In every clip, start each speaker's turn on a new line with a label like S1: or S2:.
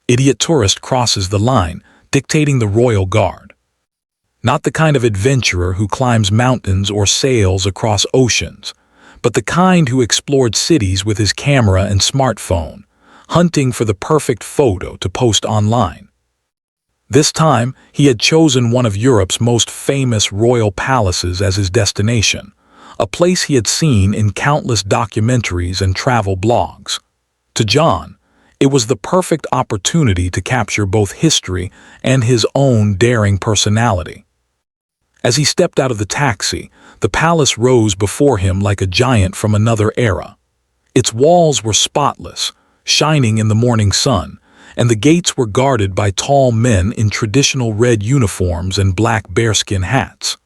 S1: Idiot tourist crosses the line, dictating the royal guard. Not the kind of adventurer who climbs mountains or sails across oceans, but the kind who explored cities with his camera and smartphone, hunting for the perfect photo to post online. This time, he had chosen one of Europe's most famous royal palaces as his destination, a place he had seen in countless documentaries and travel blogs. To John, it was the perfect opportunity to capture both history and his own daring personality. As he stepped out of the taxi, the palace rose before him like a giant from another era. Its walls were spotless, shining in the morning sun, and the gates were guarded by tall men in traditional red uniforms and black bearskin hats.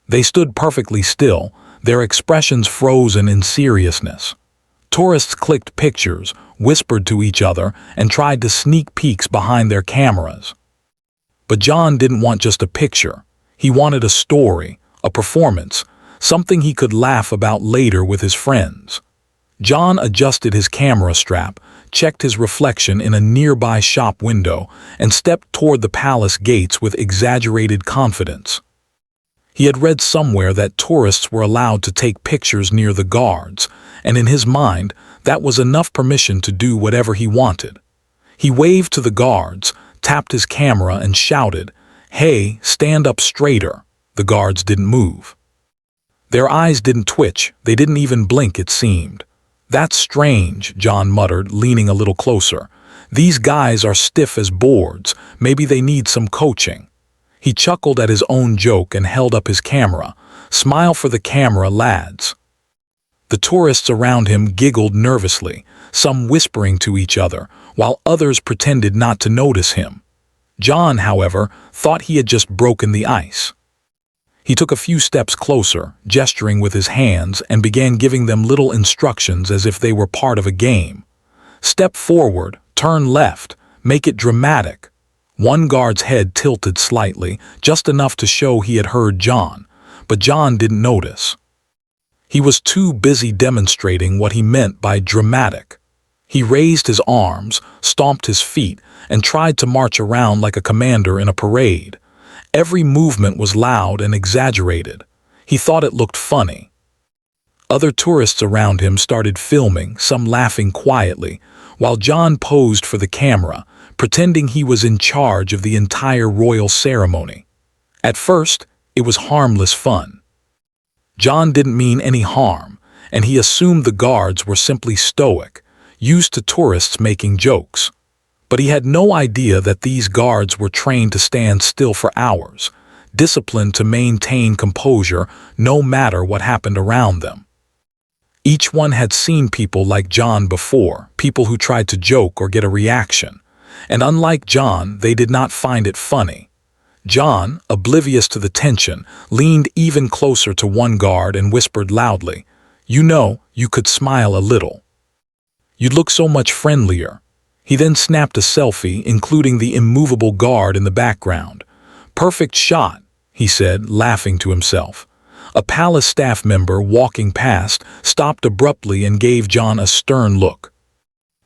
S1: They stood perfectly still, their expressions frozen in seriousness. Tourists clicked pictures, whispered to each other, and tried to sneak peeks behind their cameras. But John didn't want just a picture. He wanted a story, a performance, something he could laugh about later with his friends. John adjusted his camera strap, checked his reflection in a nearby shop window, and stepped toward the palace gates with exaggerated confidence. He had read somewhere that tourists were allowed to take pictures near the guards, and in his mind, that was enough permission to do whatever he wanted. He waved to the guards, tapped his camera, and shouted, "Hey, stand up straighter." The guards didn't move. Their eyes didn't twitch, they didn't even blink, it seemed. "That's strange," John muttered, leaning a little closer. "These guys are stiff as boards, maybe they need some coaching." He chuckled at his own joke and held up his camera. "Smile for the camera, lads." The tourists around him giggled nervously, some whispering to each other, while others pretended not to notice him. John, however, thought he had just broken the ice. He took a few steps closer, gesturing with his hands, and began giving them little instructions as if they were part of a game. "Step forward, turn left, make it dramatic." One guard's head tilted slightly, just enough to show he had heard John, but John didn't notice. He was too busy demonstrating what he meant by dramatic. He raised his arms, stomped his feet, and tried to march around like a commander in a parade. Every movement was loud and exaggerated. He thought it looked funny. Other tourists around him started filming, some laughing quietly, while John posed for the camera, pretending he was in charge of the entire royal ceremony. At first, it was harmless fun. John didn't mean any harm, and he assumed the guards were simply stoic, used to tourists making jokes. But he had no idea that these guards were trained to stand still for hours, disciplined to maintain composure no matter what happened around them. Each one had seen people like John before, people who tried to joke or get a reaction. And unlike John, they did not find it funny. John, oblivious to the tension, leaned even closer to one guard and whispered loudly, "You know, you could smile a little. You'd look so much friendlier." He then snapped a selfie, including the immovable guard in the background. "Perfect shot," he said, laughing to himself. A palace staff member walking past stopped abruptly and gave John a stern look.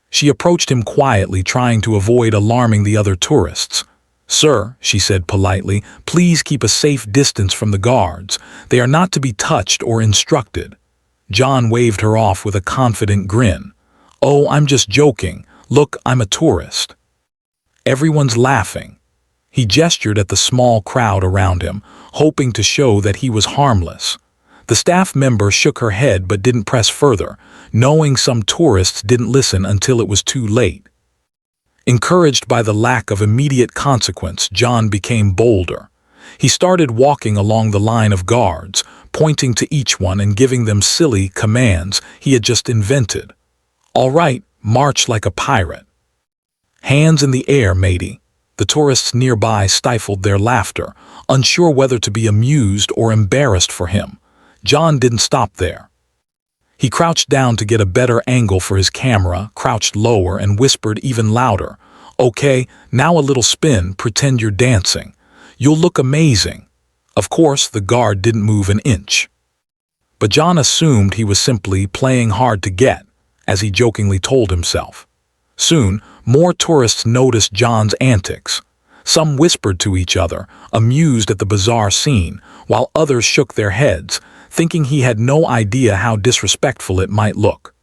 S1: She approached him quietly, trying to avoid alarming the other tourists. "Sir," she said politely, "please keep a safe distance from the guards. They are not to be touched or instructed." John waved her off with a confident grin. "Oh, I'm just joking. Look, I'm a tourist." Everyone's laughing. He gestured at the small crowd around him, hoping to show that he was harmless. The staff member shook her head but didn't press further, knowing some tourists didn't listen until it was too late. Encouraged by the lack of immediate consequence, John became bolder. He started walking along the line of guards, pointing to each one and giving them silly commands he had just invented. "All right, march like a pirate." "Hands in the air, matey." The tourists nearby stifled their laughter, unsure whether to be amused or embarrassed for him. John didn't stop there. He crouched down to get a better angle for his camera, crouched lower, and whispered even louder, "Okay, now a little spin, pretend you're dancing. You'll look amazing." Of course, the guard didn't move an inch. But John assumed he was simply playing hard to get, as he jokingly told himself. Soon, More tourists noticed John's antics. Some whispered to each other, amused at the bizarre scene, while others shook their heads, thinking he had no idea how disrespectful it might look.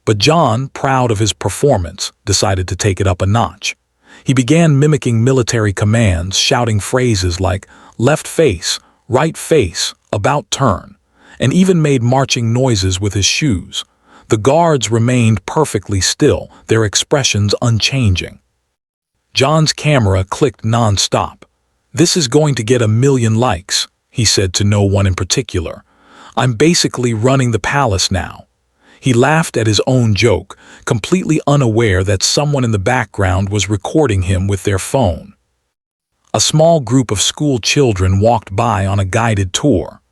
S1: But John, proud of his performance, decided to take it up a notch. He began mimicking military commands, shouting phrases like left face, right face, about turn, and even made marching noises with his shoes. The guards remained perfectly still, their expressions unchanging. John's camera clicked non-stop. "This is going to get 1,000,000 likes," he said to no one in particular. "I'm basically running the palace now." He laughed at his own joke, completely unaware that someone in the background was recording him with their phone. A small group of school children walked by on a guided tour.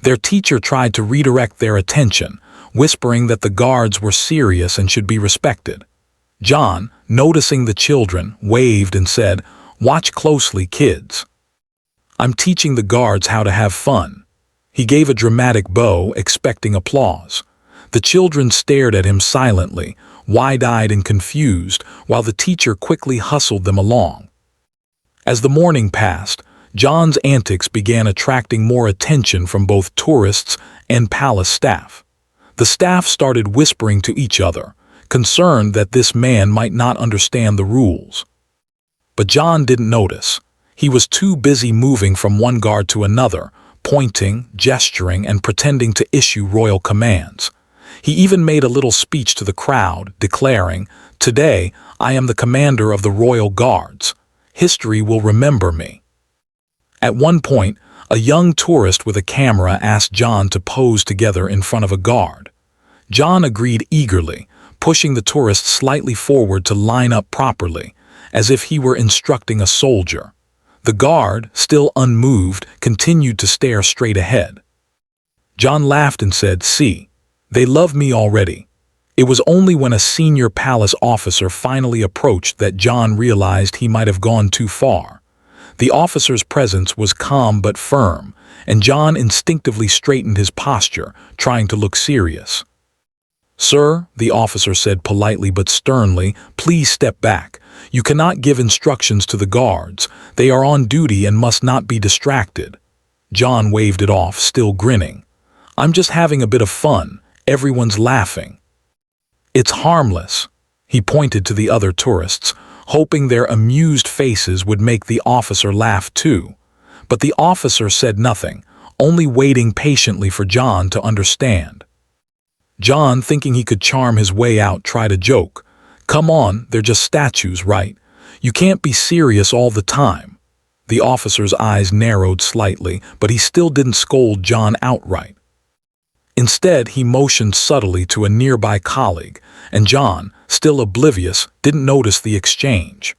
S1: Their teacher tried to redirect their attention, whispering that the guards were serious and should be respected. John, noticing the children, waved and said, "Watch closely, kids. I'm teaching the guards how to have fun." He gave a dramatic bow, expecting applause. The children stared at him silently, wide-eyed and confused, while the teacher quickly hustled them along. As the morning passed, John's antics began attracting more attention from both tourists and palace staff. The staff started whispering to each other, concerned that this man might not understand the rules. But John didn't notice. He was too busy moving from one guard to another, pointing, gesturing, and pretending to issue royal commands. He even made a little speech to the crowd, declaring, "Today, I am the commander of the royal guards. History will remember me." At one point, a young tourist with a camera asked John to pose together in front of a guard. John agreed eagerly, pushing the tourist slightly forward to line up properly, as if he were instructing a soldier. The guard, still unmoved, continued to stare straight ahead. John laughed and said, "See, they love me already." It was only when a senior palace officer finally approached that John realized he might have gone too far. The officer's presence was calm but firm, and John instinctively straightened his posture, trying to look serious. "Sir," the officer said politely but sternly, "please step back. You cannot give instructions to the guards. They are on duty and must not be distracted." John waved it off, still grinning. "I'm just having a bit of fun. Everyone's laughing." "It's harmless." He pointed to the other tourists, hoping their amused faces would make the officer laugh too. But the officer said nothing, only waiting patiently for John to understand. John, thinking he could charm his way out, tried a joke. "Come on, they're just statues, right? You can't be serious all the time." The officer's eyes narrowed slightly, but he still didn't scold John outright. Instead, he motioned subtly to a nearby colleague, and John, still oblivious, didn't notice the exchange.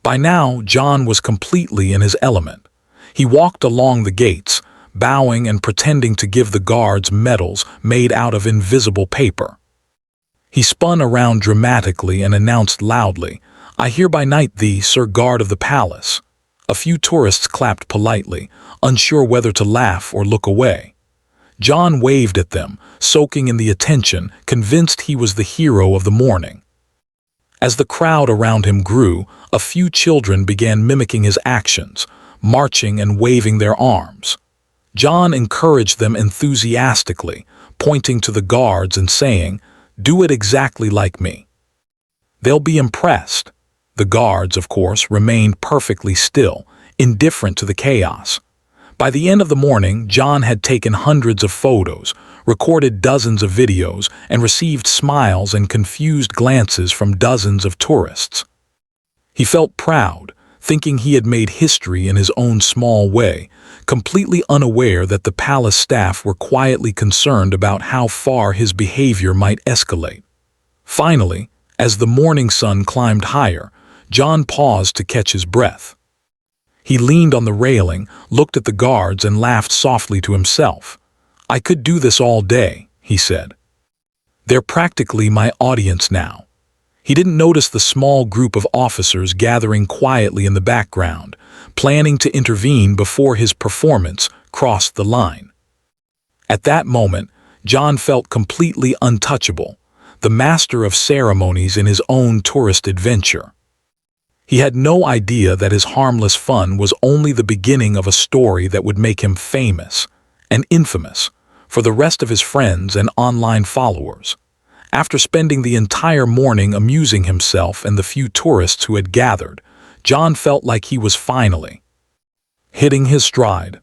S1: By now, John was completely in his element. He walked along the gates, bowing and pretending to give the guards medals made out of invisible paper. He spun around dramatically and announced loudly, "I hereby knight thee, Sir Guard of the Palace." A few tourists clapped politely, unsure whether to laugh or look away. John waved at them, soaking in the attention, convinced he was the hero of the morning. As the crowd around him grew, a few children began mimicking his actions, marching and waving their arms. John encouraged them enthusiastically, pointing to the guards and saying, "Do it exactly like me. They'll be impressed." The guards, of course, remained perfectly still, indifferent to the chaos. By the end of the morning, John had taken hundreds of photos, recorded dozens of videos, and received smiles and confused glances from dozens of tourists. He felt proud, thinking he had made history in his own small way, completely unaware that the palace staff were quietly concerned about how far his behavior might escalate. Finally, as the morning sun climbed higher, John paused to catch his breath. He leaned on the railing, looked at the guards, and laughed softly to himself. "I could do this all day," he said. "They're practically my audience now." He didn't notice the small group of officers gathering quietly in the background, planning to intervene before his performance crossed the line. At that moment, John felt completely untouchable. the master of ceremonies in his own tourist adventure. He had no idea that his harmless fun was only the beginning of a story that would make him famous and infamous for the rest of his friends and online followers. After spending the entire morning amusing himself and the few tourists who had gathered, John felt like he was finally hitting his stride.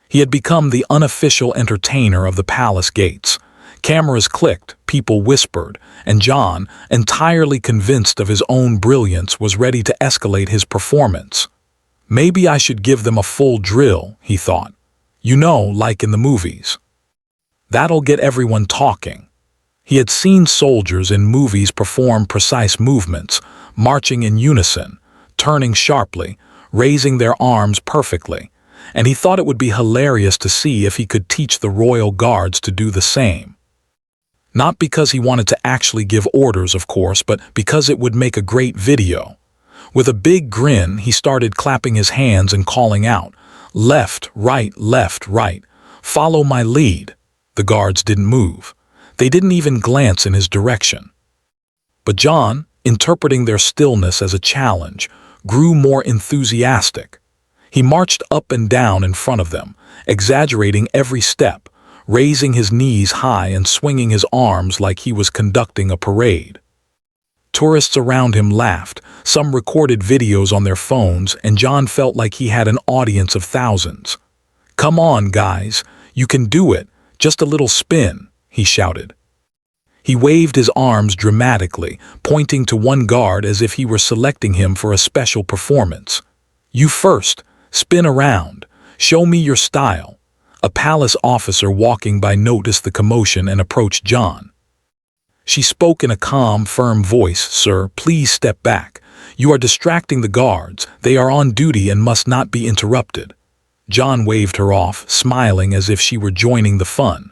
S1: He had become the unofficial entertainer of the palace gates. Cameras clicked, people whispered, and John, entirely convinced of his own brilliance, was ready to escalate his performance. Maybe I should give them a full drill, he thought. You know, like in the movies. That'll get everyone talking. He had seen soldiers in movies perform precise movements, marching in unison, turning sharply, raising their arms perfectly, and he thought it would be hilarious to see if he could teach the royal guards to do the same. Not because he wanted to actually give orders, of course, but because it would make a great video. With a big grin, he started clapping his hands and calling out, left, right, follow my lead. The guards didn't move. They didn't even glance in his direction. But John, interpreting their stillness as a challenge, grew more enthusiastic. He marched up and down in front of them, exaggerating every step, raising his knees high and swinging his arms like he was conducting a parade. Tourists around him laughed, some recorded videos on their phones, and John felt like he had an audience of thousands. Come on, guys, you can do it, just a little spin, he shouted. He waved his arms dramatically, pointing to one guard as if he were selecting him for a special performance. You first, spin around, show me your style. A palace officer walking by noticed the commotion and approached John. She spoke in a calm, firm voice, Sir, please step back. You are distracting the guards. They are on duty and must not be interrupted. John waved her off, smiling as if she were joining the fun.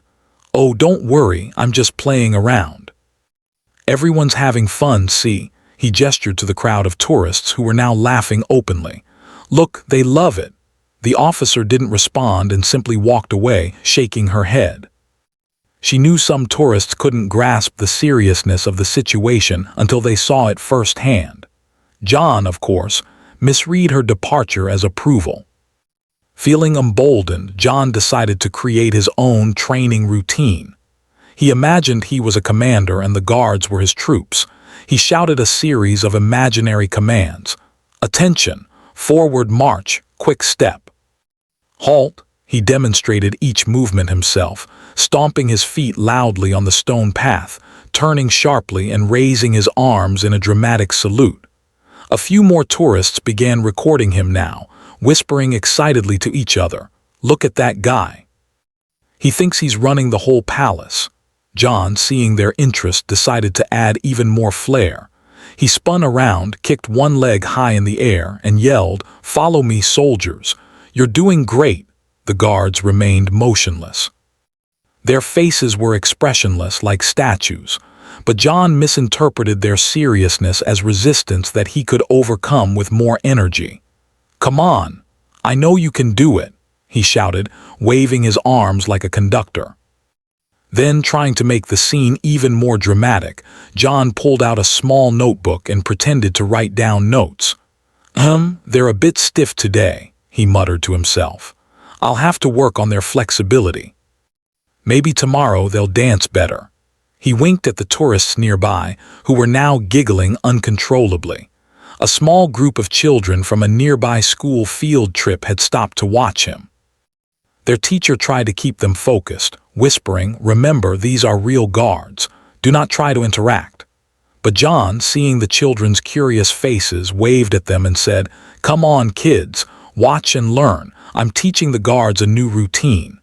S1: Oh, don't worry, I'm just playing around. Everyone's having fun, see? He gestured to the crowd of tourists who were now laughing openly. Look, they love it. The officer didn't respond and simply walked away, shaking her head. She knew some tourists couldn't grasp the seriousness of the situation until they saw it firsthand. John, of course, misread her departure as approval. Feeling emboldened, John decided to create his own training routine. He imagined he was a commander and the guards were his troops. He shouted a series of imaginary commands. Attention, forward march, quick step. Halt, he demonstrated each movement himself, stomping his feet loudly on the stone path, turning sharply and raising his arms in a dramatic salute. A few more tourists began recording him now, whispering excitedly to each other, Look at that guy. He thinks he's running the whole palace. John, seeing their interest, decided to add even more flair. He spun around, kicked one leg high in the air, and yelled, Follow me, soldiers. You're doing great. The guards remained motionless. Their faces were expressionless like statues, but John misinterpreted their seriousness as resistance that he could overcome with more energy. Come on, I know you can do it, he shouted, waving his arms like a conductor. Then, trying to make the scene even more dramatic, John pulled out a small notebook and pretended to write down notes. They're a bit stiff today, he muttered to himself. I'll have to work on their flexibility. Maybe tomorrow they'll dance better. He winked at the tourists nearby, who were now giggling uncontrollably. A small group of children from a nearby school field trip had stopped to watch him. Their teacher tried to keep them focused, whispering, Remember, these are real guards. Do not try to interact. But John, seeing the children's curious faces, waved at them and said, Come on, kids. Watch and learn. I'm teaching the guards a new routine.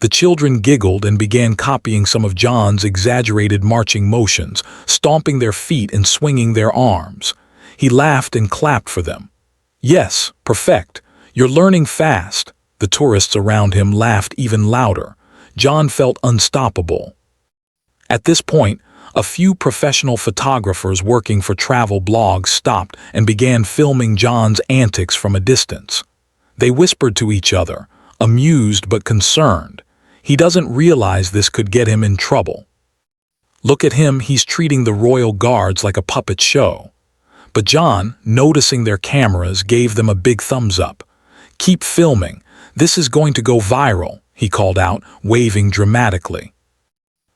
S1: The children giggled and began copying some of John's exaggerated marching motions, stomping their feet and swinging their arms. He laughed and clapped for them. Yes, perfect. You're learning fast. The tourists around him laughed even louder. John felt unstoppable. At this point, a few professional photographers working for travel blogs stopped and began filming John's antics from a distance. They whispered to each other, amused but concerned. He doesn't realize this could get him in trouble. Look at him, he's treating the royal guards like a puppet show. But John, noticing their cameras, gave them a big thumbs up. Keep filming. This is going to go viral, he called out, waving dramatically.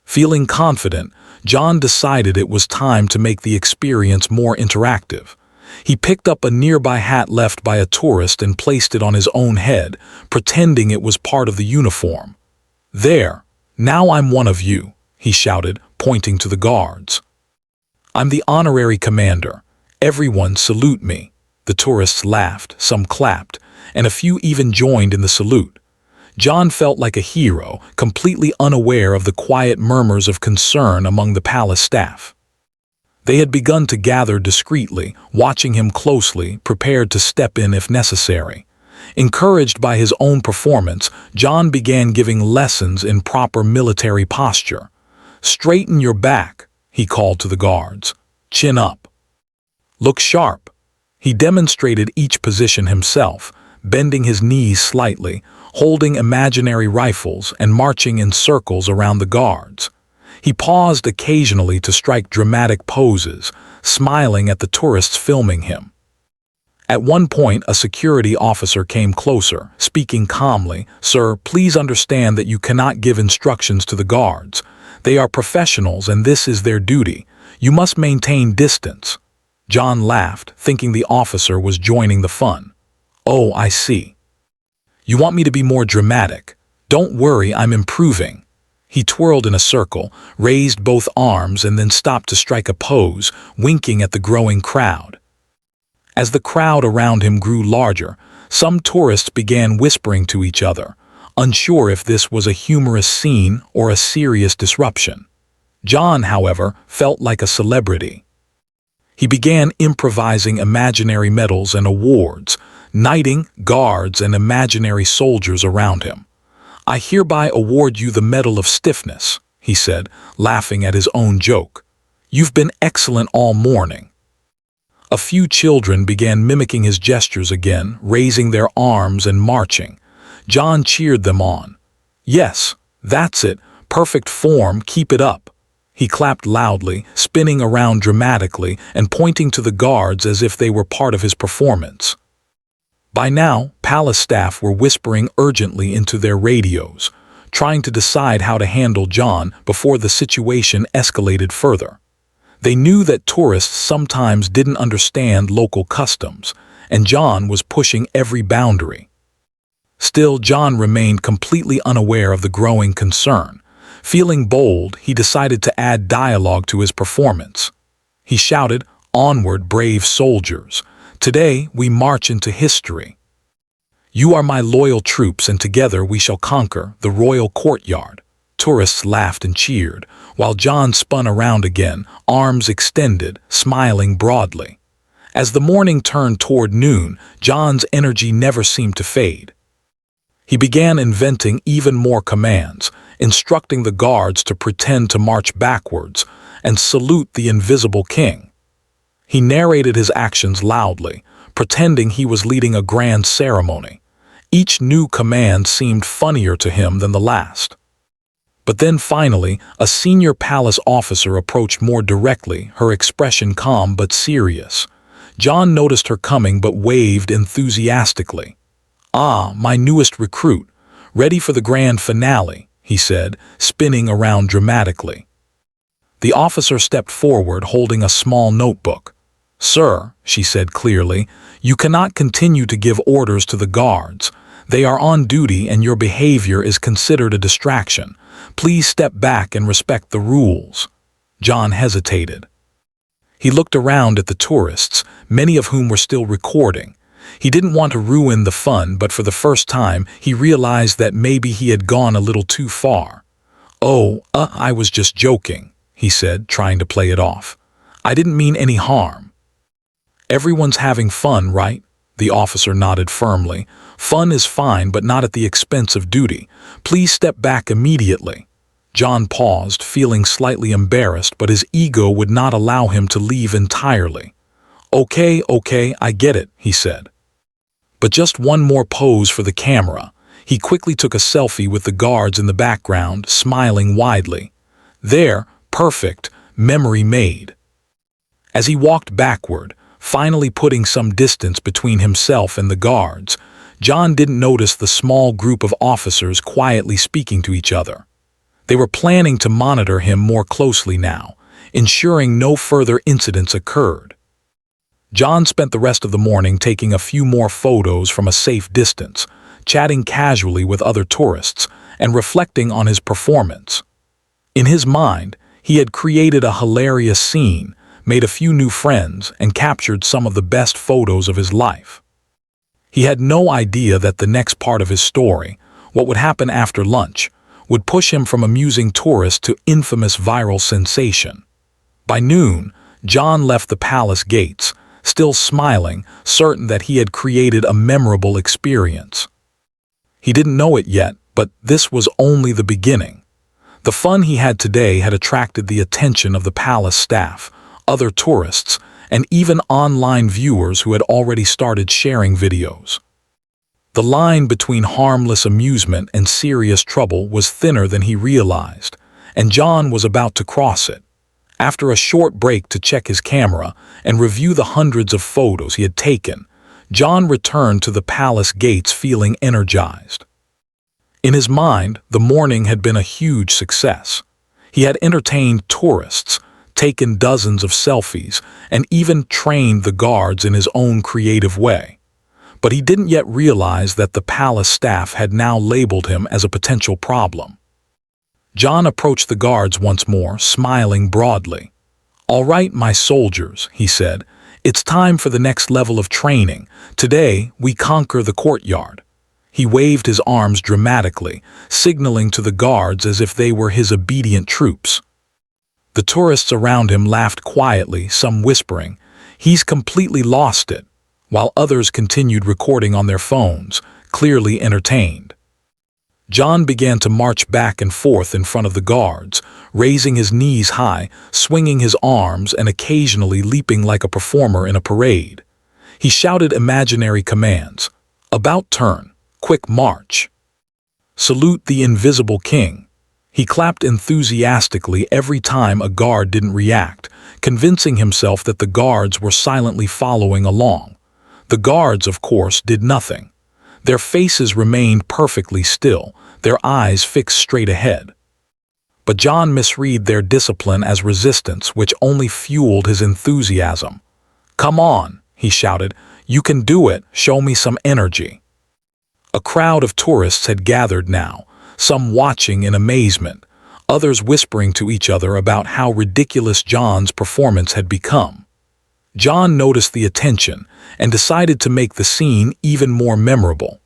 S1: Feeling confident, John decided it was time to make the experience more interactive. He picked up a nearby hat left by a tourist and placed it on his own head, pretending it was part of the uniform. There, now I'm one of you, he shouted, pointing to the guards. I'm the honorary commander. Everyone salute me. The tourists laughed, some clapped, and a few even joined in the salute. John felt like a hero, completely unaware of the quiet murmurs of concern among the palace staff. They had begun to gather discreetly, watching him closely, prepared to step in if necessary. Encouraged by his own performance, John began giving lessons in proper military posture. Straighten your back, he called to the guards. Chin up. Look sharp. He demonstrated each position himself, bending his knees slightly, holding imaginary rifles and marching in circles around the guards. He paused occasionally to strike dramatic poses, smiling at the tourists filming him. At one point, a security officer came closer, speaking calmly, "Sir, please understand that you cannot give instructions to the guards. They are professionals and this is their duty. You must maintain distance." John laughed, thinking the officer was joining the fun. "Oh, I see. You want me to be more dramatic? Don't worry, I'm improving." He twirled in a circle, raised both arms and then stopped to strike a pose, winking at the growing crowd. As the crowd around him grew larger, some tourists began whispering to each other, unsure if this was a humorous scene or a serious disruption. John, however, felt like a celebrity. He began improvising imaginary medals and awards, knighting guards and imaginary soldiers around him. "I hereby award you the Medal of Stiffness," he said, laughing at his own joke. "You've been excellent all morning." A few children began mimicking his gestures again, raising their arms and marching. John cheered them on. "Yes, that's it, perfect form, keep it up." He clapped loudly, spinning around dramatically and pointing to the guards as if they were part of his performance. By now, palace staff were whispering urgently into their radios, trying to decide how to handle John before the situation escalated further. They knew that tourists sometimes didn't understand local customs, and John was pushing every boundary. Still, John remained completely unaware of the growing concern. Feeling bold, he decided to add dialogue to his performance. He shouted, "Onward, brave soldiers! Today we march into history. You are my loyal troops, and together we shall conquer the royal courtyard." Tourists laughed and cheered, while John spun around again, arms extended, smiling broadly. As the morning turned toward noon, John's energy never seemed to fade. He began inventing even more commands, instructing the guards to pretend to march backwards and salute the invisible king. He narrated his actions loudly, pretending he was leading a grand ceremony. Each new command seemed funnier to him than the last. But then finally, a senior palace officer approached more directly, her expression calm but serious. John noticed her coming but waved enthusiastically. "Ah, my newest recruit, ready for the grand finale," he said, spinning around dramatically. The officer stepped forward holding a small notebook. "Sir," she said clearly, "you cannot continue to give orders to the guards. They are on duty and your behavior is considered a distraction. Please step back and respect the rules." John hesitated. He looked around at the tourists, many of whom were still recording. He didn't want to ruin the fun, but for the first time, he realized that maybe he had gone a little too far. I was just joking," he said, trying to play it off. "I didn't mean any harm." "Everyone's having fun, right?" The officer nodded firmly. "Fun is fine, but not at the expense of duty. Please step back immediately." John paused, feeling slightly embarrassed, but his ego would not allow him to leave entirely. Okay, I get it," he said. "But just one more pose for the camera." He quickly took a selfie with the guards in the background, smiling widely. "There, Perfect, memory made. As he walked backward, finally putting some distance between himself and the guards, John didn't notice the small group of officers quietly speaking to each other. They were planning to monitor him more closely now, ensuring no further incidents occurred. John spent the rest of the morning taking a few more photos from a safe distance, chatting casually with other tourists, and reflecting on his performance. In his mind, he had created a hilarious scene, made a few new friends, and captured some of the best photos of his life. He had no idea that the next part of his story, what would happen after lunch, would push him from amusing tourist to infamous viral sensation. By noon, John left the palace gates, still smiling, certain that he had created a memorable experience. He didn't know it yet, but this was only the beginning. The fun he had today had attracted the attention of the palace staff, other tourists, and even online viewers who had already started sharing videos. The line between harmless amusement and serious trouble was thinner than he realized, and John was about to cross it. After a short break to check his camera and review the hundreds of photos he had taken, John returned to the palace gates feeling energized. In his mind, the morning had been a huge success. He had entertained tourists, taken dozens of selfies, and even trained the guards in his own creative way. But he didn't yet realize that the palace staff had now labeled him as a potential problem. John approached the guards once more, smiling broadly. "All right, my soldiers," he said, "it's time for the next level of training. Today, we conquer the courtyard." He waved his arms dramatically, signaling to the guards as if they were his obedient troops. The tourists around him laughed quietly, some whispering, "He's completely lost it," while others continued recording on their phones, clearly entertained. John began to march back and forth in front of the guards, raising his knees high, swinging his arms, and occasionally leaping like a performer in a parade. He shouted imaginary commands: "About turn, quick march. Salute the invisible king." He clapped enthusiastically every time a guard didn't react, convincing himself that the guards were silently following along. The guards, of course, did nothing. Their faces remained perfectly still, their eyes fixed straight ahead. But John misread their discipline as resistance, which only fueled his enthusiasm. "Come on," he shouted, "you can do it, show me some energy." A crowd of tourists had gathered now, some watching in amazement, others whispering to each other about how ridiculous John's performance had become. John noticed the attention and decided to make the scene even more memorable.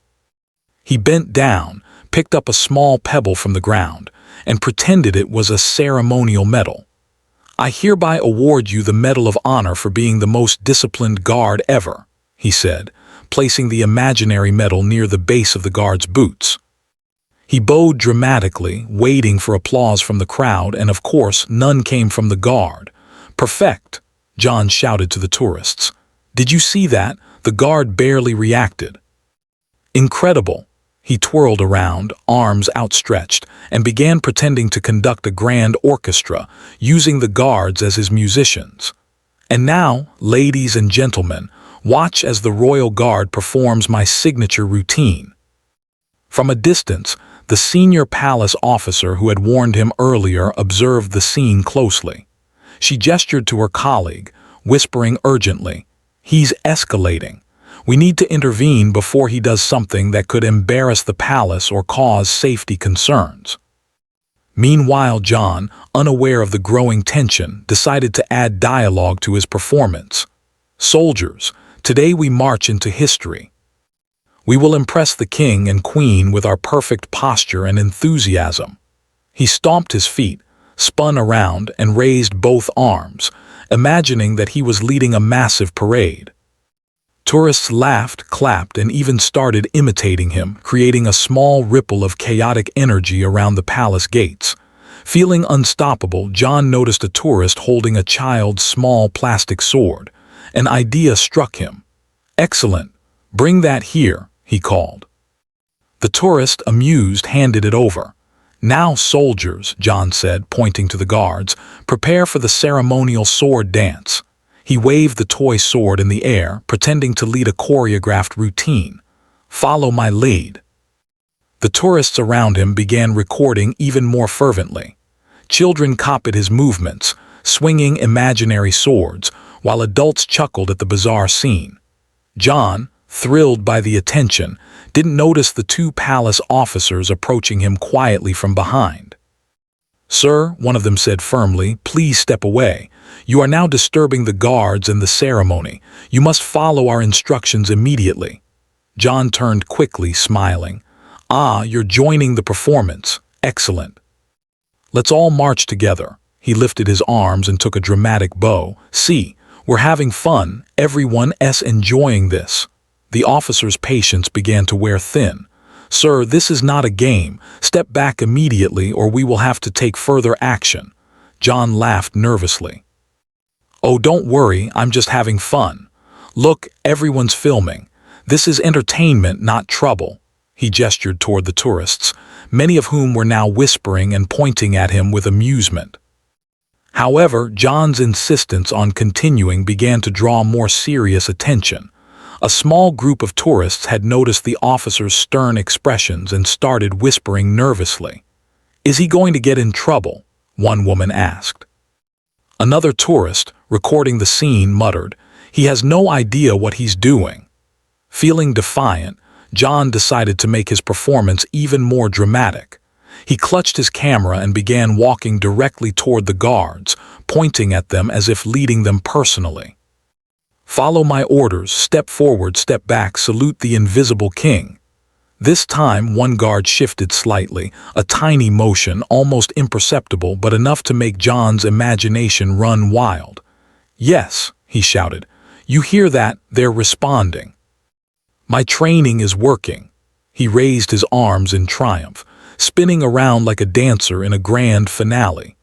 S1: He bent down, picked up a small pebble from the ground, and pretended it was a ceremonial medal. "I hereby award you the Medal of Honor for being the most disciplined guard ever," he said, placing the imaginary medal near the base of the guard's boots. He bowed dramatically, waiting for applause from the crowd, and of course none came from the guard. "Perfect," John shouted to the tourists. "Did you see that? The guard barely reacted." "Incredible." He twirled around, arms outstretched, and began pretending to conduct a grand orchestra, using the guards as his musicians. "And now, ladies and gentlemen, watch as the royal guard performs my signature routine." From a distance, the senior palace officer who had warned him earlier observed the scene closely. She gestured to her colleague, whispering urgently, "He's escalating. We need to intervene before he does something that could embarrass the palace or cause safety concerns." Meanwhile, John, unaware of the growing tension, decided to add dialogue to his performance. "Soldiers, today we march into history. We will impress the king and queen with our perfect posture and enthusiasm." He stomped his feet, spun around, and raised both arms, imagining that he was leading a massive parade. Tourists laughed, clapped, and even started imitating him, creating a small ripple of chaotic energy around the palace gates. Feeling unstoppable, John noticed a tourist holding a child's small plastic sword. An idea struck him. "Excellent. Bring that here," he called. The tourist, amused, handed it over. "Now, soldiers," John said, pointing to the guards, "prepare for the ceremonial sword dance." He waved the toy sword in the air, pretending to lead a choreographed routine. "Follow my lead." The tourists around him began recording even more fervently. Children copied his movements, swinging imaginary swords, while adults chuckled at the bizarre scene. John, thrilled by the attention, didn't notice the two palace officers approaching him quietly from behind. "Sir," one of them said firmly, "please step away. You are now disturbing the guards and the ceremony. You must follow our instructions immediately." John turned quickly, smiling. "Ah, you're joining the performance. Excellent. Let's all march together." He lifted his arms and took a dramatic bow. "See, we're having fun. Everyone's enjoying this." The officer's patience began to wear thin. "Sir, this is not a game. Step back immediately or we will have to take further action." John laughed nervously. "Oh, don't worry, I'm just having fun. Look, everyone's filming. This is entertainment, not trouble." He gestured toward the tourists, many of whom were now whispering and pointing at him with amusement. However, John's insistence on continuing began to draw more serious attention. A small group of tourists had noticed the officer's stern expressions and started whispering nervously. "Is he going to get in trouble?" one woman asked. Another tourist, recording the scene, muttered, "He has no idea what he's doing." Feeling defiant, John decided to make his performance even more dramatic. He clutched his camera and began walking directly toward the guards, pointing at them as if leading them personally. "Follow my orders, step forward, step back, salute the invisible king." This time, one guard shifted slightly, a tiny motion, almost imperceptible, but enough to make John's imagination run wild. "Yes," he shouted. "You hear that? They're responding. My training is working." He raised his arms in triumph, spinning around like a dancer in a grand finale.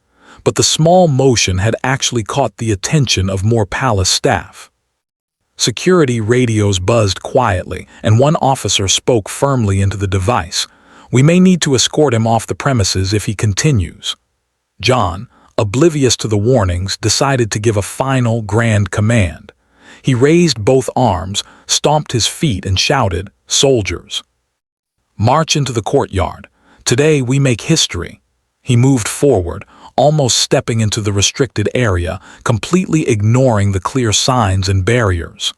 S1: But the small motion had actually caught the attention of more palace staff. Security radios buzzed quietly, and one officer spoke firmly into the device. "We may need to escort him off the premises if he continues." John, oblivious to the warnings, decided to give a final grand command. He raised both arms, stomped his feet, and shouted, "Soldiers, march into the courtyard. Today we make history." He moved forward, almost stepping into the restricted area, completely ignoring the clear signs and barriers.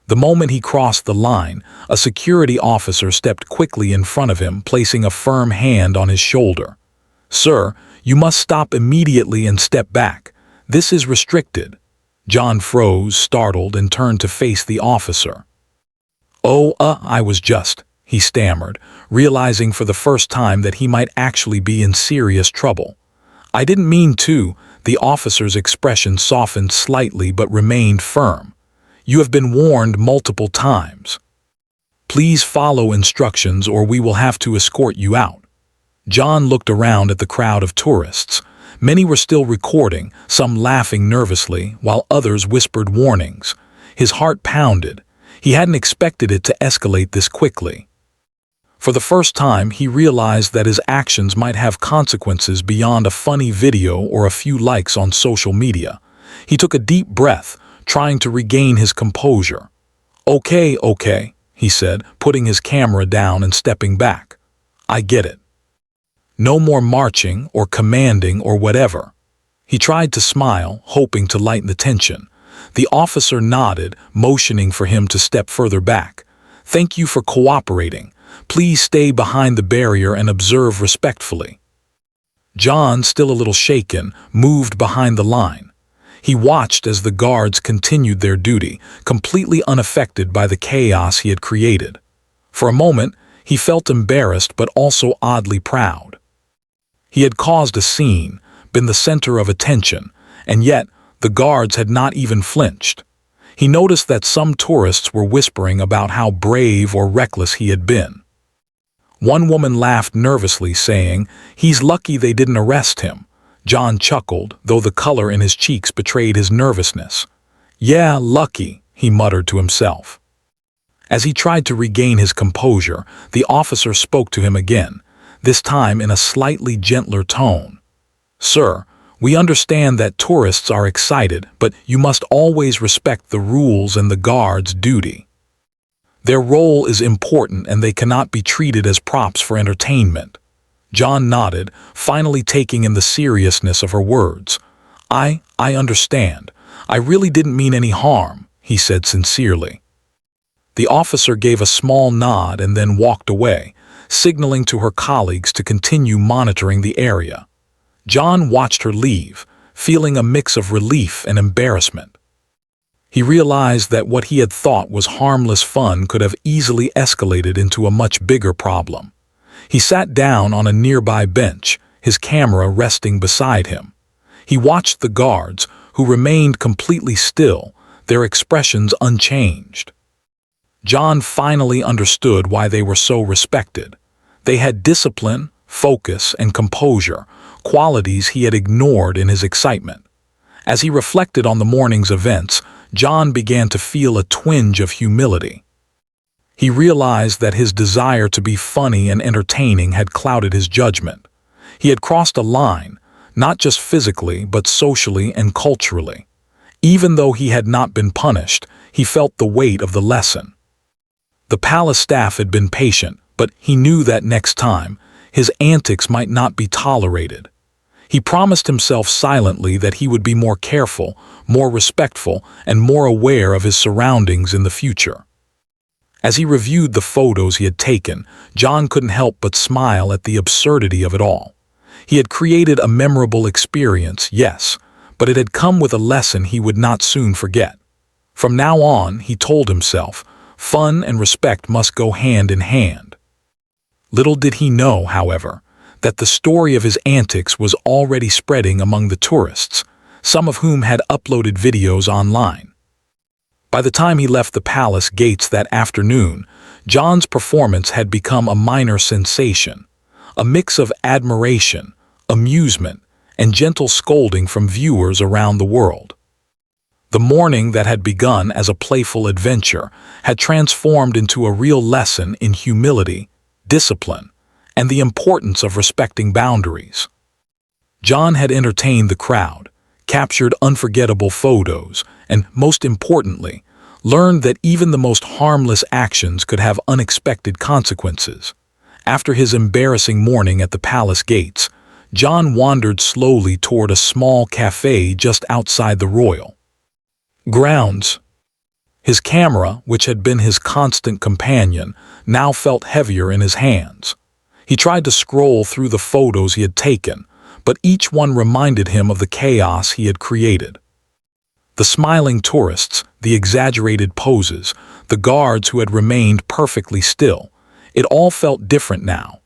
S1: The moment he crossed the line, a security officer stepped quickly in front of him, placing a firm hand on his shoulder. "Sir, you must stop immediately and step back. This is restricted." John froze, startled, and turned to face the officer. "Oh, I was just," he stammered, realizing for the first time that he might actually be in serious trouble. "I didn't mean to." The officer's expression softened slightly but remained firm. "You have been warned multiple times. Please follow instructions or we will have to escort you out." John looked around at the crowd of tourists. Many were still recording, some laughing nervously, while others whispered warnings. His heart pounded. He hadn't expected it to escalate this quickly. For the first time, he realized that his actions might have consequences beyond a funny video or a few likes on social media. He took a deep breath, trying to regain his composure. Okay, he said, putting his camera down and stepping back. "I get it. No more marching or commanding or whatever." He tried to smile, hoping to lighten the tension. The officer nodded, motioning for him to step further back. "Thank you for cooperating. Please stay behind the barrier and observe respectfully." John, still a little shaken, moved behind the line. He watched as the guards continued their duty, completely unaffected by the chaos he had created. For a moment, he felt embarrassed but also oddly proud. He had caused a scene, been the center of attention, and yet the guards had not even flinched. He noticed that some tourists were whispering about how brave or reckless he had been. One woman laughed nervously, saying, "He's lucky they didn't arrest him." John chuckled, though the color in his cheeks betrayed his nervousness. "Yeah, lucky," he muttered to himself. As he tried to regain his composure, the officer spoke to him again. this time in a slightly gentler tone. "Sir, we understand that tourists are excited, but you must always respect the rules and the guards' duty. Their role is important and they cannot be treated as props for entertainment." John nodded, finally taking in the seriousness of her words. I understand. I really didn't mean any harm," he said sincerely. The officer gave a small nod and then walked away, signaling to her colleagues to continue monitoring the area. John watched her leave, feeling a mix of relief and embarrassment. He realized that what he had thought was harmless fun could have easily escalated into a much bigger problem. He sat down on a nearby bench, his camera resting beside him. He watched the guards, who remained completely still, their expressions unchanged. John finally understood why they were so respected. They had discipline, focus, and composure, qualities he had ignored in his excitement. As he reflected on the morning's events, John began to feel a twinge of humility. He realized that his desire to be funny and entertaining had clouded his judgment. He had crossed a line, not just physically but socially and culturally. Even though he had not been punished, he felt the weight of the lesson. The palace staff had been patient, but he knew that next time, his antics might not be tolerated. He promised himself silently that he would be more careful, more respectful, and more aware of his surroundings in the future. As he reviewed the photos he had taken, John couldn't help but smile at the absurdity of it all. He had created a memorable experience, yes, but it had come with a lesson he would not soon forget. From now on, he told himself, fun and respect must go hand in hand. Little did he know, however, that the story of his antics was already spreading among the tourists, some of whom had uploaded videos online. By the time he left the palace gates that afternoon, John's performance had become a minor sensation, a mix of admiration, amusement, and gentle scolding from viewers around the world. The morning that had begun as a playful adventure had transformed into a real lesson in humility, discipline, and the importance of respecting boundaries. John had entertained the crowd, captured unforgettable photos, and, most importantly, learned that even the most harmless actions could have unexpected consequences. After his embarrassing morning at the palace gates, John wandered slowly toward a small cafe just outside the royal grounds. His camera, which had been his constant companion, now felt heavier in his hands. He tried to scroll through the photos he had taken, but each one reminded him of the chaos he had created. The smiling tourists, the exaggerated poses, the guards who had remained perfectly still, it all felt different now.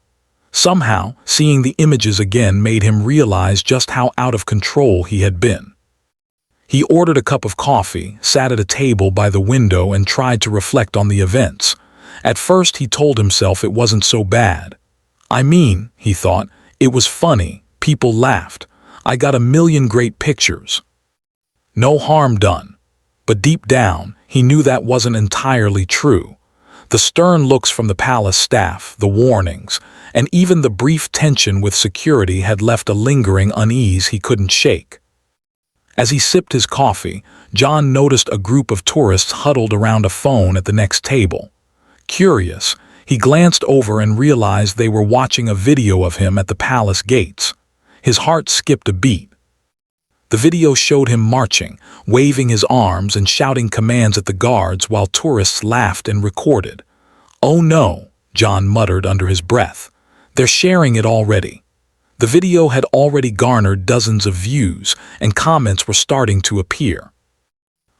S1: Somehow, seeing the images again made him realize just how out of control he had been. He ordered a cup of coffee, sat at a table by the window, and tried to reflect on the events. At first, he told himself it wasn't so bad. I mean, he thought, it was funny, people laughed, I got a million great pictures. No harm done. But deep down, he knew that wasn't entirely true. The stern looks from the palace staff, the warnings, and even the brief tension with security had left a lingering unease he couldn't shake. As he sipped his coffee, John noticed a group of tourists huddled around a phone at the next table. Curious, he glanced over and realized they were watching a video of him at the palace gates. His heart skipped a beat. The video showed him marching, waving his arms and shouting commands at the guards while tourists laughed and recorded. "Oh no," John muttered under his breath. "They're sharing it already." The video had already garnered dozens of views, and comments were starting to appear.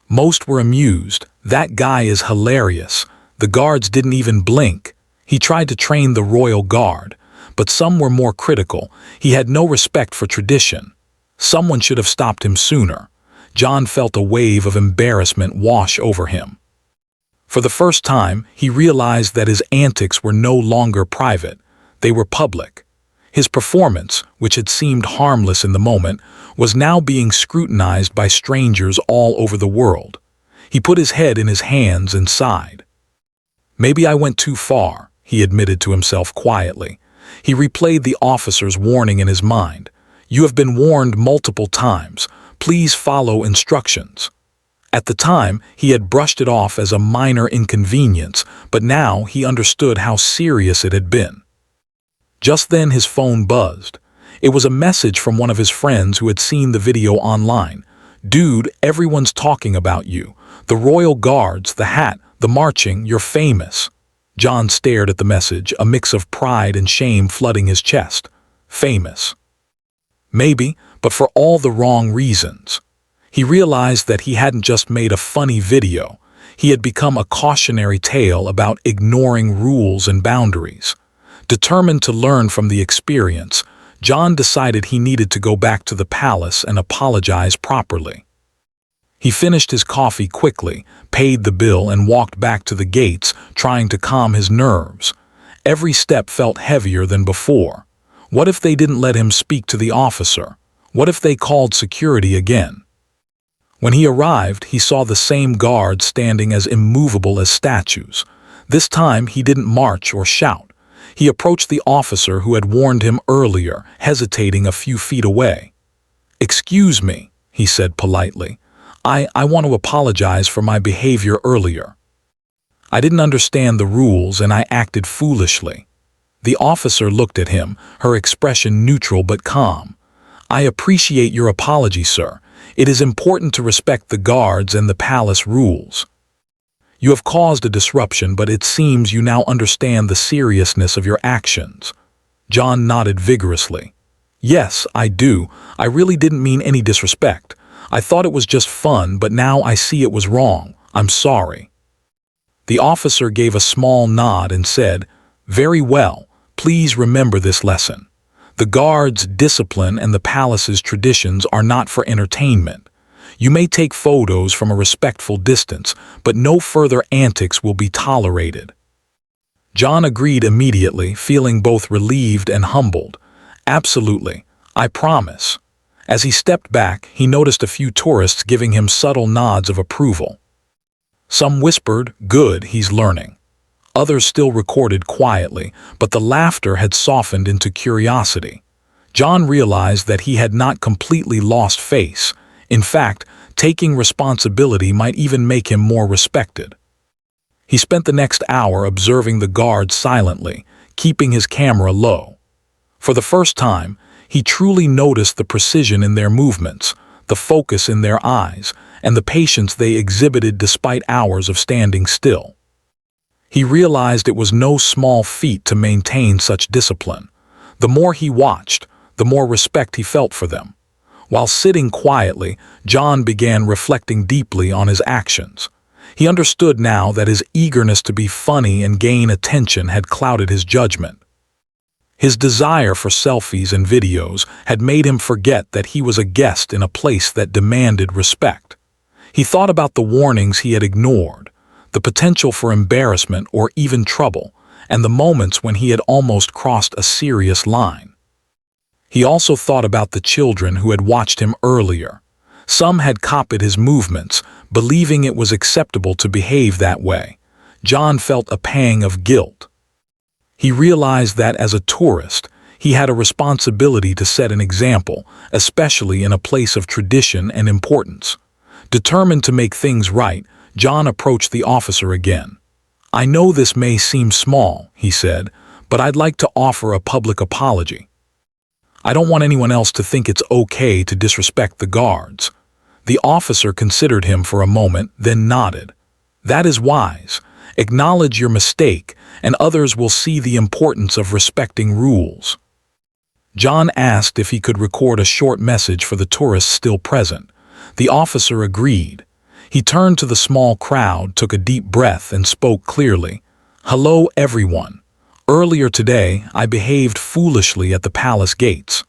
S1: Most were amused. "That guy is hilarious. The guards didn't even blink. He tried to train the royal guard." But some were more critical. "He had no respect for tradition. Someone should have stopped him sooner." John felt a wave of embarrassment wash over him. For the first time, he realized that his antics were no longer private. They were public. His performance, which had seemed harmless in the moment, was now being scrutinized by strangers all over the world. He put his head in his hands and sighed. "Maybe I went too far," he admitted to himself quietly. He replayed the officer's warning in his mind. "You have been warned multiple times. Please follow instructions." At the time, he had brushed it off as a minor inconvenience, but now he understood how serious it had been. Just then his phone buzzed. It was a message from one of his friends who had seen the video online. "Dude, everyone's talking about you. The Royal Guards, the hat, the marching, you're famous." John stared at the message, a mix of pride and shame flooding his chest. Famous. Maybe, but for all the wrong reasons. He realized that he hadn't just made a funny video. He had become a cautionary tale about ignoring rules and boundaries. Determined to learn from the experience, John decided he needed to go back to the palace and apologize properly. He finished his coffee quickly, paid the bill, and walked back to the gates, trying to calm his nerves. Every step felt heavier than before. What if they didn't let him speak to the officer? What if they called security again? When he arrived, he saw the same guards standing as immovable as statues. This time, he didn't march or shout. He approached the officer who had warned him earlier, hesitating a few feet away. "Excuse me," he said politely. I want to apologize for my behavior earlier. I didn't understand the rules and I acted foolishly." The officer looked at him, her expression neutral but calm. "I appreciate your apology, sir. It is important to respect the guards and the palace rules. You have caused a disruption, but it seems you now understand the seriousness of your actions." John nodded vigorously. "Yes, I do. I really didn't mean any disrespect. I thought it was just fun, but now I see it was wrong. I'm sorry." The officer gave a small nod and said, "Very well. Please remember this lesson. The guards' discipline and the palace's traditions are not for entertainment. You may take photos from a respectful distance, but no further antics will be tolerated." John agreed immediately, feeling both relieved and humbled. "Absolutely. I promise." As he stepped back, he noticed a few tourists giving him subtle nods of approval. Some whispered, "Good, he's learning." Others still recorded quietly, but the laughter had softened into curiosity. John realized that he had not completely lost face. In fact, taking responsibility might even make him more respected. He spent the next hour observing the guards silently, keeping his camera low. For the first time, he truly noticed the precision in their movements, the focus in their eyes, and the patience they exhibited despite hours of standing still. He realized it was no small feat to maintain such discipline. The more he watched, the more respect he felt for them. While sitting quietly, John began reflecting deeply on his actions. He understood now that his eagerness to be funny and gain attention had clouded his judgment. His desire for selfies and videos had made him forget that he was a guest in a place that demanded respect. He thought about the warnings he had ignored, the potential for embarrassment or even trouble, and the moments when he had almost crossed a serious line. He also thought about the children who had watched him earlier. Some had copied his movements, believing it was acceptable to behave that way. John felt a pang of guilt. He realized that as a tourist, he had a responsibility to set an example, especially in a place of tradition and importance. Determined to make things right, John approached the officer again. "I know this may seem small," he said, "but I'd like to offer a public apology. I don't want anyone else to think it's okay to disrespect the guards." The officer considered him for a moment, then nodded. "That is wise. Acknowledge your mistake, and others will see the importance of respecting rules." John asked if he could record a short message for the tourists still present. The officer agreed. He turned to the small crowd, took a deep breath, and spoke clearly. "Hello, everyone. Earlier today, I behaved foolishly at the palace gates.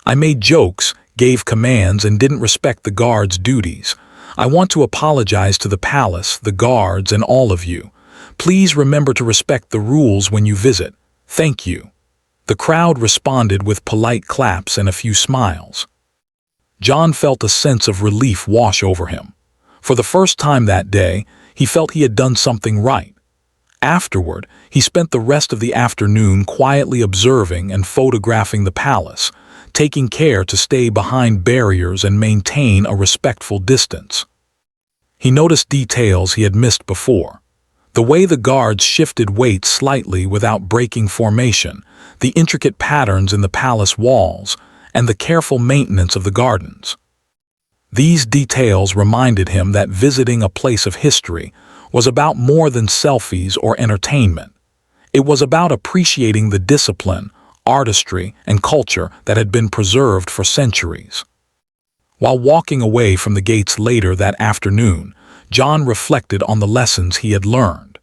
S1: I made jokes, gave commands, and didn't respect the guards' duties. I want to apologize to the palace, the guards, and all of you. Please remember to respect the rules when you visit. Thank you." The crowd responded with polite claps and a few smiles. John felt a sense of relief wash over him. For the first time that day, he felt he had done something right. Afterward, he spent the rest of the afternoon quietly observing and photographing the palace, taking care to stay behind barriers and maintain a respectful distance. He noticed details he had missed before. The way the guards shifted weight slightly without breaking formation, the intricate patterns in the palace walls, and the careful maintenance of the gardens. These details reminded him that visiting a place of history was about more than selfies or entertainment. It was about appreciating the discipline, artistry, and culture that had been preserved for centuries. While walking away from the gates later that afternoon, John reflected on the lessons he had learned.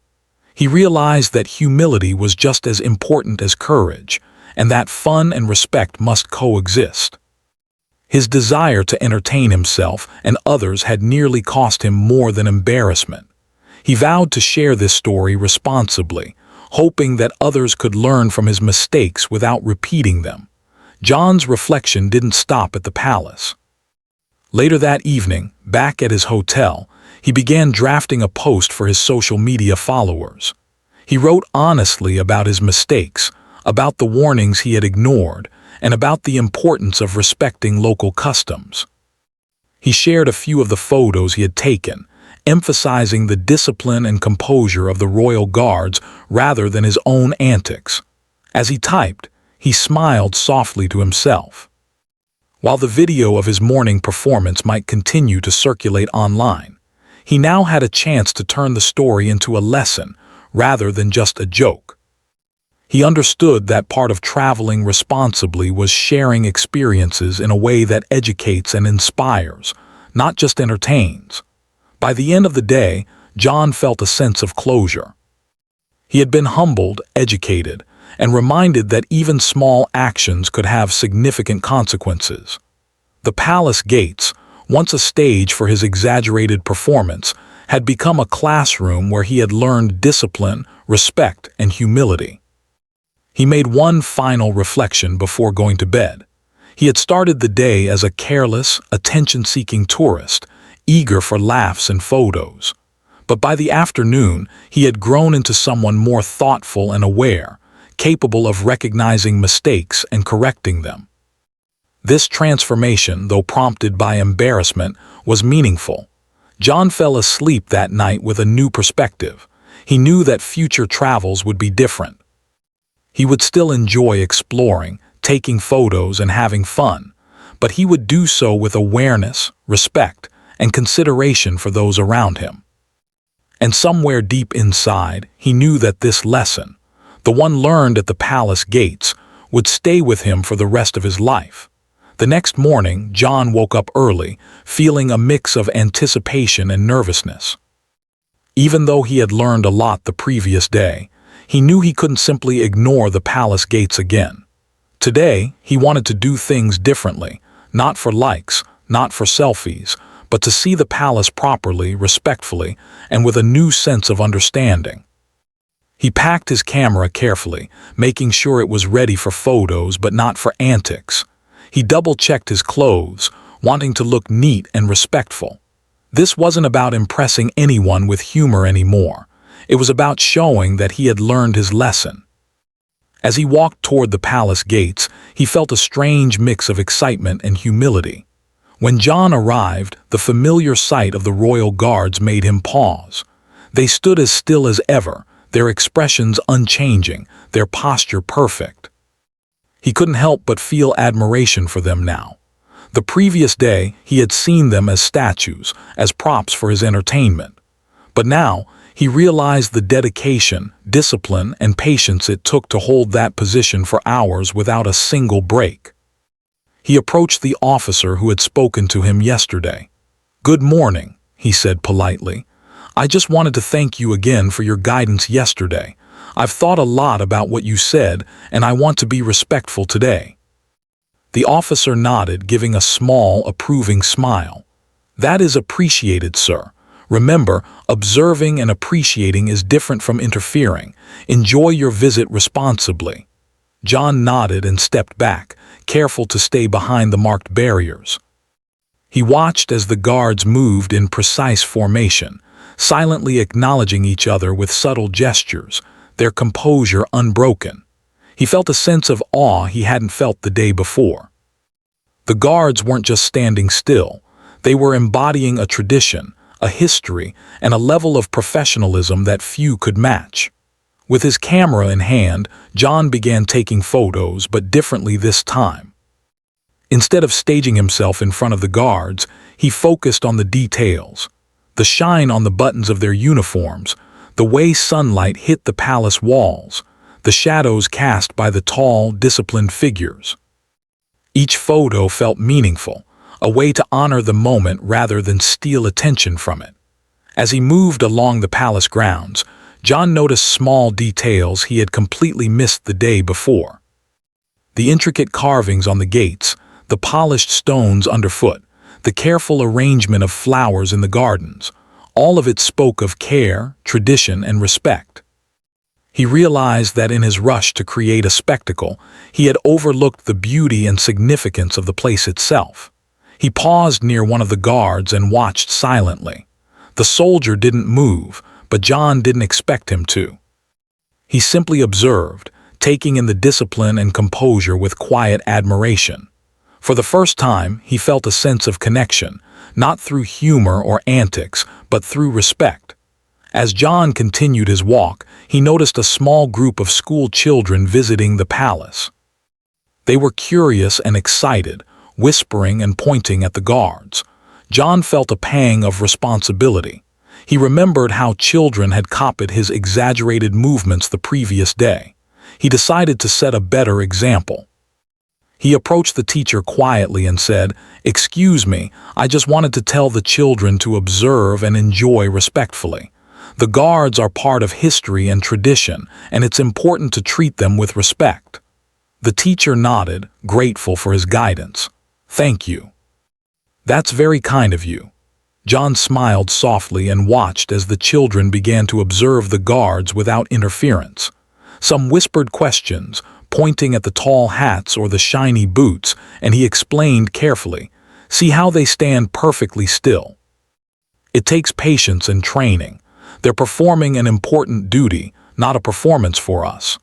S1: He realized that humility was just as important as courage, and that fun and respect must coexist. His desire to entertain himself and others had nearly cost him more than embarrassment. He vowed to share this story responsibly, hoping that others could learn from his mistakes without repeating them. John's reflection didn't stop at the palace. Later that evening, back at his hotel, he began drafting a post for his social media followers. He wrote honestly about his mistakes, about the warnings he had ignored, and about the importance of respecting local customs. He shared a few of the photos he had taken, emphasizing the discipline and composure of the royal guards rather than his own antics. As he typed, he smiled softly to himself. While the video of his morning performance might continue to circulate online, he now had a chance to turn the story into a lesson rather than just a joke. He understood that part of traveling responsibly was sharing experiences in a way that educates and inspires, not just entertains. By the end of the day, John felt a sense of closure. He had been humbled, educated, and reminded that even small actions could have significant consequences. The palace gates, once a stage for his exaggerated performance, had become a classroom where he had learned discipline, respect, and humility. He made one final reflection before going to bed. He had started the day as a careless, attention-seeking tourist, eager for laughs and photos. But by the afternoon, he had grown into someone more thoughtful and aware, capable of recognizing mistakes and correcting them. This transformation, though prompted by embarrassment, was meaningful. John fell asleep that night with a new perspective. He knew that future travels would be different. He would still enjoy exploring, taking photos, and having fun, but he would do so with awareness, respect, and consideration for those around him. And somewhere deep inside, he knew that this lesson, the one learned at the palace gates, would stay with him for the rest of his life. The next morning, John woke up early, feeling a mix of anticipation and nervousness. Even though he had learned a lot the previous day, he knew he couldn't simply ignore the palace gates again. Today, he wanted to do things differently, not for likes, not for selfies, but to see the palace properly, respectfully, and with a new sense of understanding. He packed his camera carefully, making sure it was ready for photos but not for antics. He double-checked his clothes, wanting to look neat and respectful. This wasn't about impressing anyone with humor anymore. It was about showing that he had learned his lesson. As he walked toward the palace gates, he felt a strange mix of excitement and humility. When John arrived, the familiar sight of the royal guards made him pause. They stood as still as ever, their expressions unchanging, their posture perfect. He couldn't help but feel admiration for them now. The previous day, he had seen them as statues, as props for his entertainment. But now, he realized the dedication, discipline, and patience it took to hold that position for hours without a single break. He approached the officer who had spoken to him yesterday. "Good morning," he said politely. "I just wanted to thank you again for your guidance yesterday. I've thought a lot about what you said, and I want to be respectful today." The officer nodded, giving a small, approving smile. "That is appreciated, sir. Remember, observing and appreciating is different from interfering. Enjoy your visit responsibly." John nodded and stepped back, careful to stay behind the marked barriers. He watched as the guards moved in precise formation, silently acknowledging each other with subtle gestures, their composure unbroken. He felt a sense of awe he hadn't felt the day before. The guards weren't just standing still. They were embodying a tradition, a history, and a level of professionalism that few could match. With his camera in hand, John began taking photos, but differently this time. Instead of staging himself in front of the guards, he focused on the details. The shine on the buttons of their uniforms, the way sunlight hit the palace walls, the shadows cast by the tall, disciplined figures. Each photo felt meaningful, a way to honor the moment rather than steal attention from it. As he moved along the palace grounds, John noticed small details he had completely missed the day before. The intricate carvings on the gates, the polished stones underfoot, the careful arrangement of flowers in the gardens, all of it spoke of care, tradition, and respect. He realized that in his rush to create a spectacle, he had overlooked the beauty and significance of the place itself. He paused near one of the guards and watched silently. The soldier didn't move, but John didn't expect him to. He simply observed, taking in the discipline and composure with quiet admiration. For the first time, he felt a sense of connection, not through humor or antics, but through respect. As John continued his walk, he noticed a small group of school children visiting the palace. They were curious and excited, whispering and pointing at the guards. John felt a pang of responsibility. He remembered how children had copied his exaggerated movements the previous day. He decided to set a better example. He approached the teacher quietly and said, "Excuse me, I just wanted to tell the children to observe and enjoy respectfully. The guards are part of history and tradition, and it's important to treat them with respect." The teacher nodded, grateful for his guidance. "Thank you." "That's very kind of you." John smiled softly and watched as the children began to observe the guards without interference. Some whispered questions, pointing at the tall hats or the shiny boots, and he explained carefully, "See how they stand perfectly still. It takes patience and training. They're performing an important duty, not a performance for us."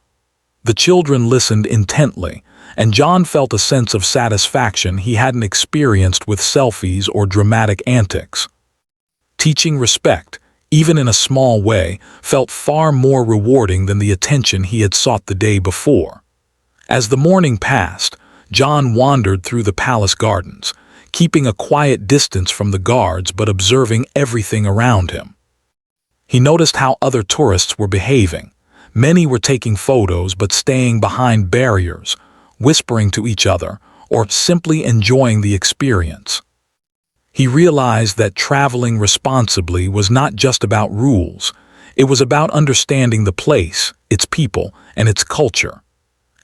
S1: The children listened intently, and John felt a sense of satisfaction he hadn't experienced with selfies or dramatic antics. Teaching respect, even in a small way, felt far more rewarding than the attention he had sought the day before. As the morning passed, John wandered through the palace gardens, keeping a quiet distance from the guards but observing everything around him. He noticed how other tourists were behaving. Many were taking photos but staying behind barriers, whispering to each other, or simply enjoying the experience. He realized that traveling responsibly was not just about rules. It was about understanding the place, its people, and its culture.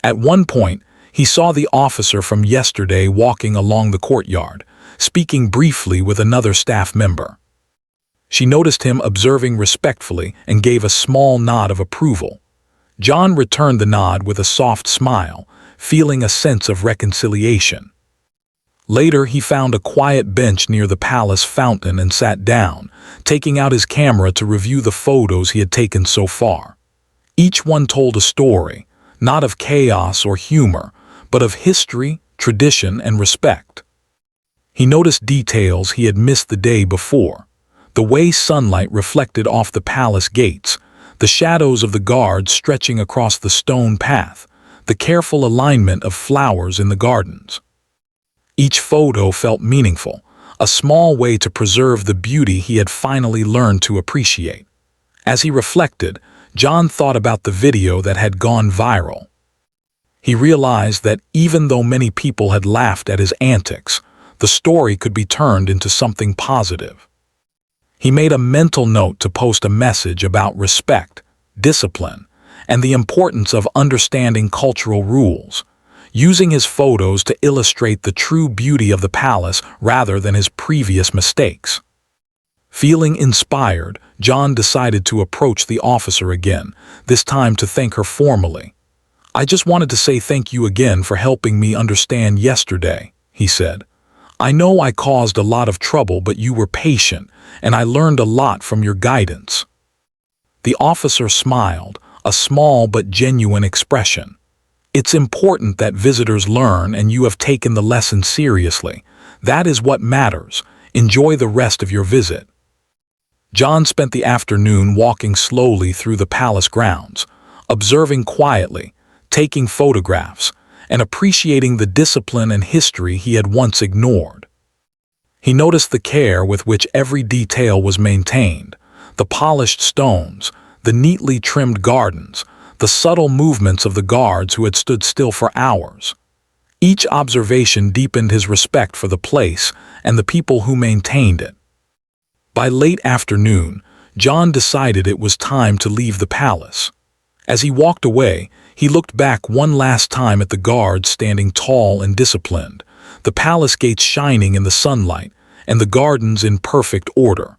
S1: At one point, he saw the officer from yesterday walking along the courtyard, speaking briefly with another staff member. She noticed him observing respectfully and gave a small nod of approval. John returned the nod with a soft smile, feeling a sense of reconciliation. Later, he found a quiet bench near the palace fountain and sat down, taking out his camera to review the photos he had taken so far. Each one told a story, not of chaos or humor, but of history, tradition, and respect. He noticed details he had missed the day before. The way sunlight reflected off the palace gates, the shadows of the guards stretching across the stone path, the careful alignment of flowers in the gardens. Each photo felt meaningful, a small way to preserve the beauty he had finally learned to appreciate. As he reflected, John thought about the video that had gone viral. He realized that even though many people had laughed at his antics, the story could be turned into something positive. He made a mental note to post a message about respect, discipline, and the importance of understanding cultural rules, using his photos to illustrate the true beauty of the palace rather than his previous mistakes. Feeling inspired, John decided to approach the officer again, this time to thank her formally. "I just wanted to say thank you again for helping me understand yesterday," he said. I know I caused a lot of trouble, but you were patient, and I learned a lot from your guidance." The officer smiled, a small but genuine expression. "It's important that visitors learn, and you have taken the lesson seriously. That is what matters. Enjoy the rest of your visit." John spent the afternoon walking slowly through the palace grounds, observing quietly, taking photographs, and appreciating the discipline and history he had once ignored. He noticed the care with which every detail was maintained, the polished stones, the neatly trimmed gardens, the subtle movements of the guards who had stood still for hours. Each observation deepened his respect for the place and the people who maintained it. By late afternoon, John decided it was time to leave the palace. As he walked away, he looked back one last time at the guards standing tall and disciplined, the palace gates shining in the sunlight, and the gardens in perfect order.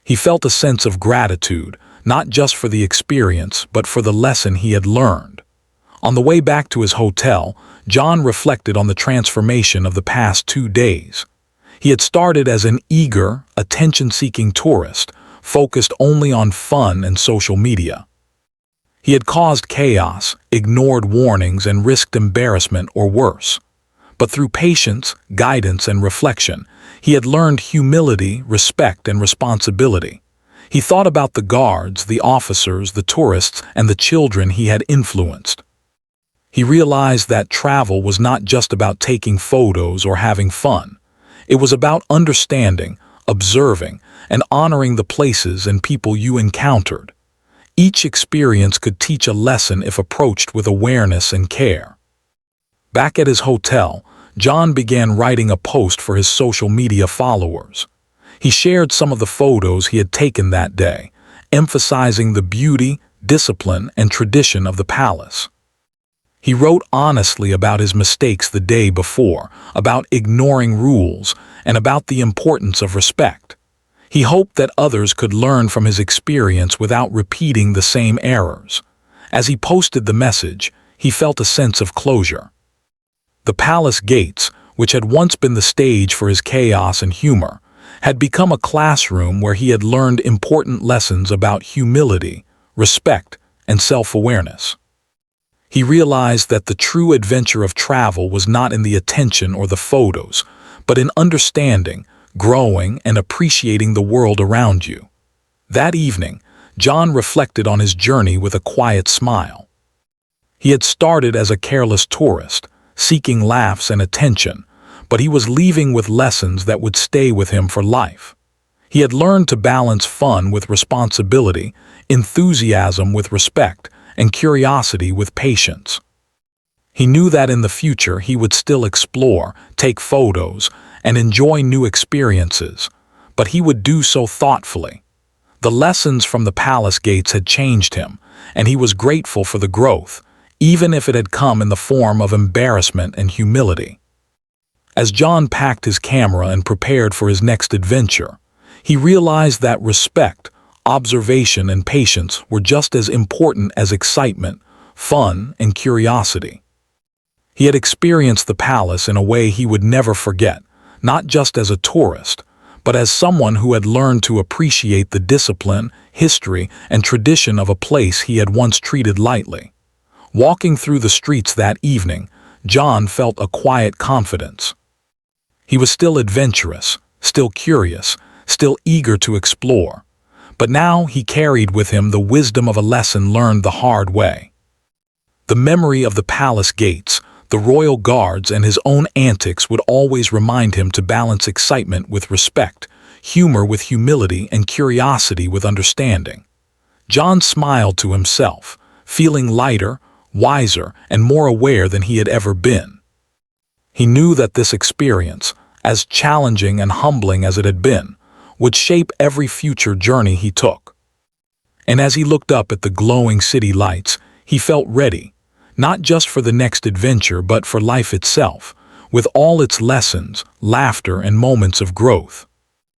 S1: He felt a sense of gratitude, not just for the experience, but for the lesson he had learned. On the way back to his hotel, John reflected on the transformation of the past 2 days. He had started as an eager, attention-seeking tourist, focused only on fun and social media. He had caused chaos, ignored warnings, and risked embarrassment or worse. But through patience, guidance, and reflection, he had learned humility, respect, and responsibility. He thought about the guards, the officers, the tourists, and the children he had influenced. He realized that travel was not just about taking photos or having fun. It was about understanding, observing, and honoring the places and people you encountered. Each experience could teach a lesson if approached with awareness and care. Back at his hotel, John began writing a post for his social media followers. He shared some of the photos he had taken that day, emphasizing the beauty, discipline, and tradition of the palace. He wrote honestly about his mistakes the day before, about ignoring rules, and about the importance of respect. He hoped that others could learn from his experience without repeating the same errors. As he posted the message, he felt a sense of closure. The palace gates, which had once been the stage for his chaos and humor, had become a classroom where he had learned important lessons about humility, respect, and self-awareness. He realized that the true adventure of travel was not in the attention or the photos, but in understanding, growing, and appreciating the world around you. That evening, John reflected on his journey with a quiet smile. He had started as a careless tourist, seeking laughs and attention, but he was leaving with lessons that would stay with him for life. He had learned to balance fun with responsibility, enthusiasm with respect, and curiosity with patience. He knew that in the future he would still explore, take photos, and enjoy new experiences, but he would do so thoughtfully. The lessons from the palace gates had changed him, and he was grateful for the growth, even if it had come in the form of embarrassment and humility. As John packed his camera and prepared for his next adventure, he realized that respect, observation, and patience were just as important as excitement, fun, and curiosity. He had experienced the palace in a way he would never forget, not just as a tourist, but as someone who had learned to appreciate the discipline, history, and tradition of a place he had once treated lightly. Walking through the streets that evening, John felt a quiet confidence. He was still adventurous, still curious, still eager to explore, but now he carried with him the wisdom of a lesson learned the hard way. The memory of the palace gates, the royal guards, and his own antics would always remind him to balance excitement with respect, humor with humility, and curiosity with understanding. John smiled to himself, feeling lighter, wiser, and more aware than he had ever been. He knew that this experience, as challenging and humbling as it had been, would shape every future journey he took. And as he looked up at the glowing city lights, he felt ready, not just for the next adventure but for life itself, with all its lessons, laughter, and moments of growth.